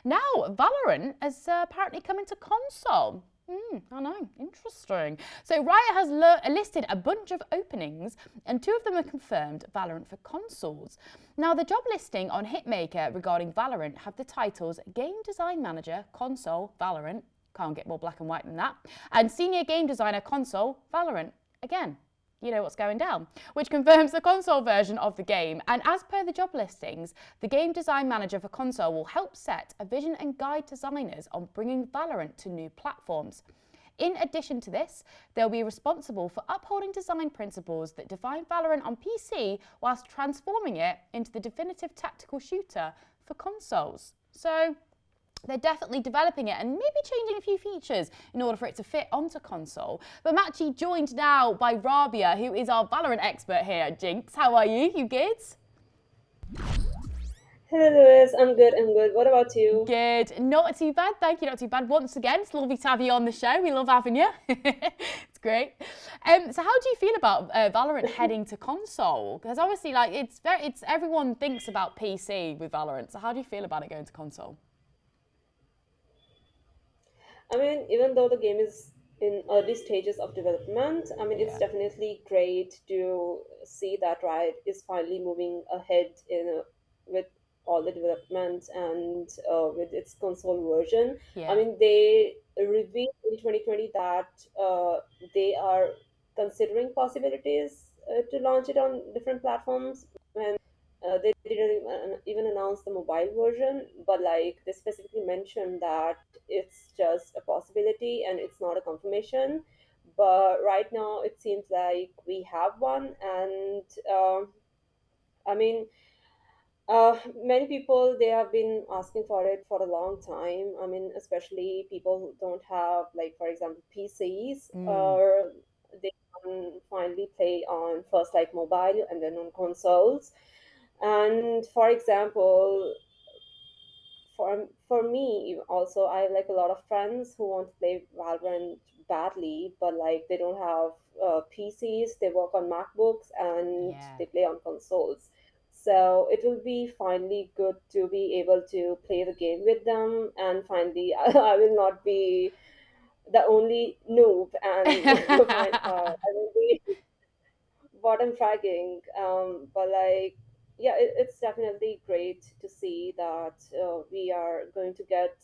Now, Valorant has apparently come into console. I know, interesting. So Riot has listed a bunch of openings and two of them are confirmed Valorant for consoles. Now the job listing on Hitmaker regarding Valorant have the titles Game Design Manager, Console, Valorant, can't get more black and white than that, and Senior Game Designer, Console, Valorant. Again, you know what's going down, which confirms the console version of the game. And as per the job listings, the Game Design Manager for console will help set a vision and guide designers on bringing Valorant to new platforms. In addition to this, they'll be responsible for upholding design principles that define Valorant on PC whilst transforming it into the definitive tactical shooter for consoles. So they're definitely developing it and maybe changing a few features in order for it to fit onto console. But I'm actually joined now by Rabia, who is our Valorant expert here at Jinx. How are you? You good? Hello, Lewis. I'm good. I'm good. What about you? Good. Not too bad, thank you. Not too bad. Once again, it's lovely to have you on the show. We love having you. It's great. So how do you feel about Valorant heading to console? Because obviously, like, it's everyone thinks about PC with Valorant. So how do you feel about it going to console? I mean, even though the game is in early stages of development, I mean, it's Yeah. definitely great to see that Riot is finally moving ahead with all the development and with its console version. I Yeah. mean, they revealed in 2020 that they are considering possibilities to launch it on different platforms. They didn't even announce the mobile version, but like they specifically mentioned that it's just a possibility and it's not a confirmation. But right now, it seems like we have one, and I mean, many people they have been asking for it for a long time. I mean, especially people who don't have, like, for example, PCs, Mm. or they can finally play on first like mobile and then on consoles. And for example, for me also, I have like a lot of friends who want to play Valorant badly, but like they don't have PCs. They work on MacBooks and Yeah. they play on consoles. So it will be finally good to be able to play the game with them, and finally I will not be the only noob, and I will be bottom fragging. But like, yeah, it's definitely great to see that we are going to get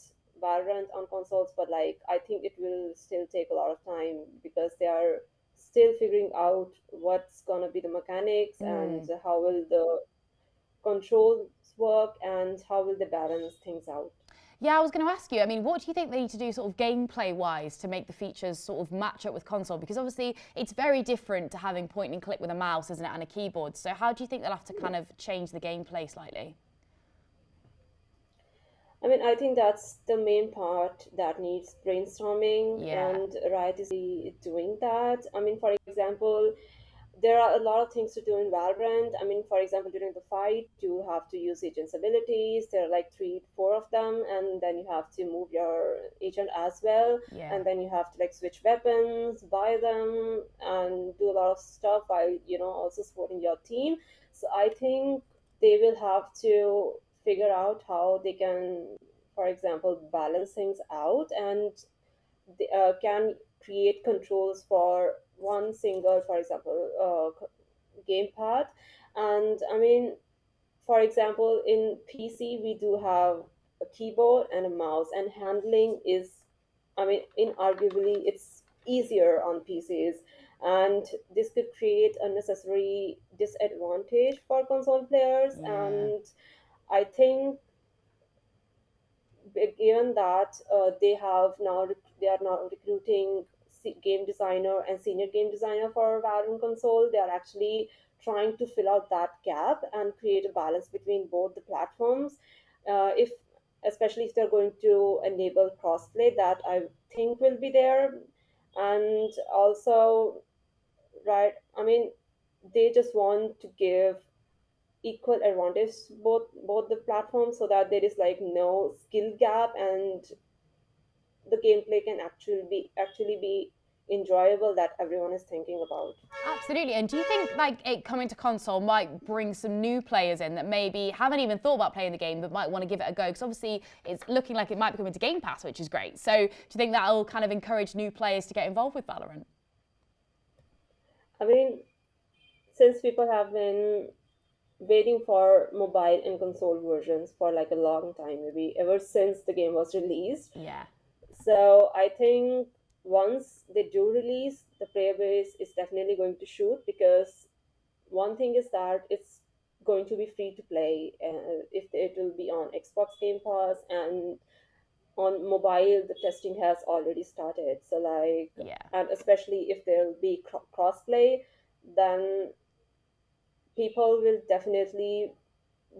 Valorant on consoles. But like, I think it will still take a lot of time because they are still figuring out what's gonna be the mechanics and Mm. how will the controls work and how will they balance things out. Yeah, I was going to ask you, I mean, what do you think they need to do sort of gameplay wise to make the features sort of match up with console? Because obviously it's very different to having point and click with a mouse, isn't it, and a keyboard. So how do you think they'll have to kind of change the gameplay slightly? I mean, I think that's the main part that needs brainstorming, Yeah. and Riot is doing that. I mean, for example, there are a lot of things to do in Valorant. I mean, for example, during the fight, you have to use agent's abilities. There are like three, four of them, and then you have to move your agent as well. Yeah. And then you have to like switch weapons, buy them, and do a lot of stuff while also supporting your team. So I think they will have to figure out how they can, for example, balance things out, and they can create controls for one single, for example, game path. And I mean, for example, in PC we do have a keyboard and a mouse, and handling is, I mean, inarguably it's easier on PCs, and this could create unnecessary disadvantage for console players. Yeah. And I think, given that they are now recruiting game designer and senior game designer for Valorant console, they are actually trying to fill out that gap and create a balance between both the platforms. If Especially if they're going to enable crossplay, that I think will be there. And also, right, I mean, they just want to give equal advantage to both the platforms, so that there is like no skill gap, and the gameplay can actually be enjoyable that everyone is thinking about. Absolutely. And do you think like it coming to console might bring some new players in that maybe haven't even thought about playing the game but might want to give it a go? Because obviously it's looking like it might be coming to Game Pass, which is great. So do you think that'll kind of encourage new players to get involved with Valorant? I mean, since people have been waiting for mobile and console versions for like a long time, maybe ever since the game was released. Yeah. So I think once they do release, the player base is definitely going to shoot, because one thing is that it's going to be free to play. If it will be on Xbox Game Pass, and on mobile, the testing has already started. So like, Yeah. and especially if there will be cross play, then people will definitely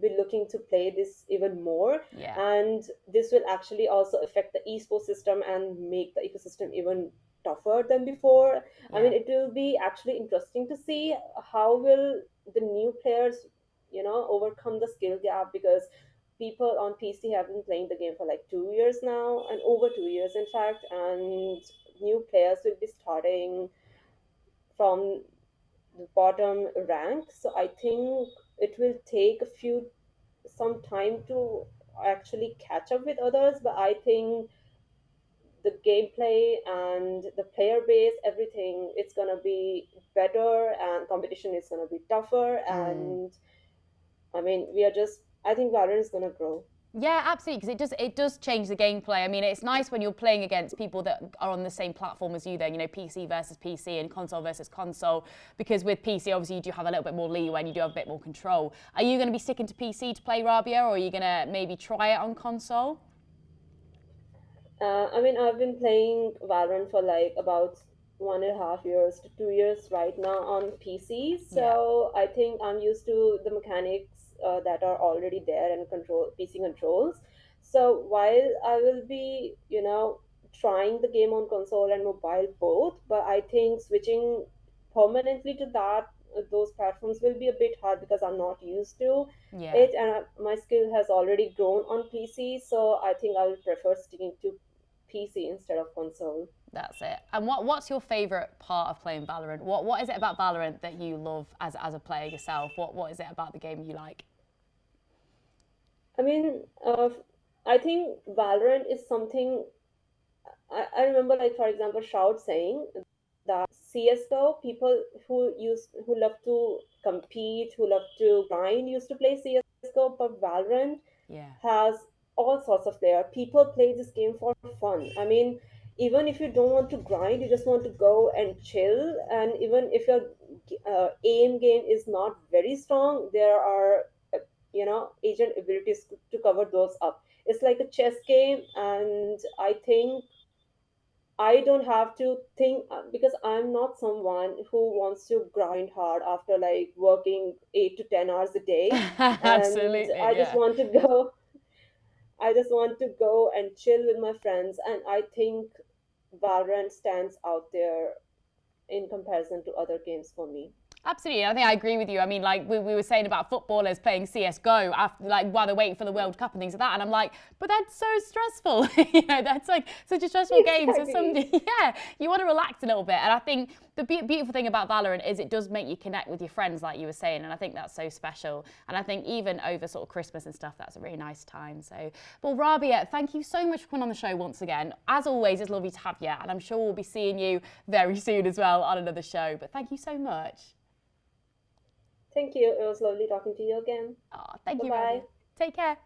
be looking to play this even more, Yeah. and this will actually also affect the esports system and make the ecosystem even tougher than before. I Yeah. mean, it will be actually interesting to see how will the new players, overcome the skill gap, because people on PC have been playing the game for like 2 years now, and over 2 years in fact, and new players will be starting from the bottom rank. So I think it will take some time to actually catch up with others, but I think the gameplay and the player base, everything, it's gonna be better, and competition is gonna be tougher. Mm. And I mean, I think Valorant is gonna grow. Yeah, absolutely, because it does change the gameplay. I mean, it's nice when you're playing against people that are on the same platform as you then, PC versus PC and console versus console, because with PC, obviously, you do have a little bit more leeway and you do have a bit more control. Are you going to be sticking to PC to play Rabia, or are you going to maybe try it on console? I mean, I've been playing Valorant for like about 1.5 years to 2 years right now on PC. Yeah. So I think I'm used to the mechanics that are already there, and control PC controls. So while I will be, trying the game on console and mobile both, but I think switching permanently to those platforms will be a bit hard, because I'm not used to Yeah. it, and my skill has already grown on PC. So I think I will prefer sticking to PC instead of console. That's it. And what's your favourite part of playing Valorant? What is it about Valorant that you love as a player yourself? What is it about the game you like? I mean, I think Valorant is something. I remember, like for example, Shout saying that CS:GO, people who love to compete, who love to grind, used to play CS:GO, but Valorant Yeah. has all sorts of players. People play this game for fun. I mean, even if you don't want to grind, you just want to go and chill. And even if your aim game is not very strong, there are agent abilities to cover those up. It's like a chess game, and I think I don't have to think, because I'm not someone who wants to grind hard after like working 8 to 10 hours a day, and Absolutely. Yeah. I just want to go and chill with my friends, and I think Valorant stands out there in comparison to other games for me. Absolutely, I think I agree with you. I mean, like we were saying about footballers playing CS:GO after, like, while they're waiting for the World Cup and things like that, and I'm like, but that's so stressful. That's like such a stressful game. So Exactly. yeah, you want to relax a little bit. And I think the beautiful thing about Valorant is it does make you connect with your friends, like you were saying, and I think that's so special. And I think even over sort of Christmas and stuff, that's a really nice time. So, well, Rabia, thank you so much for coming on the show once again. As always, it's lovely to have you, and I'm sure we'll be seeing you very soon as well on another show. But thank you so much. Thank you. It was lovely talking to you again. Oh, thank Bye you, bye. Rabia. Take care.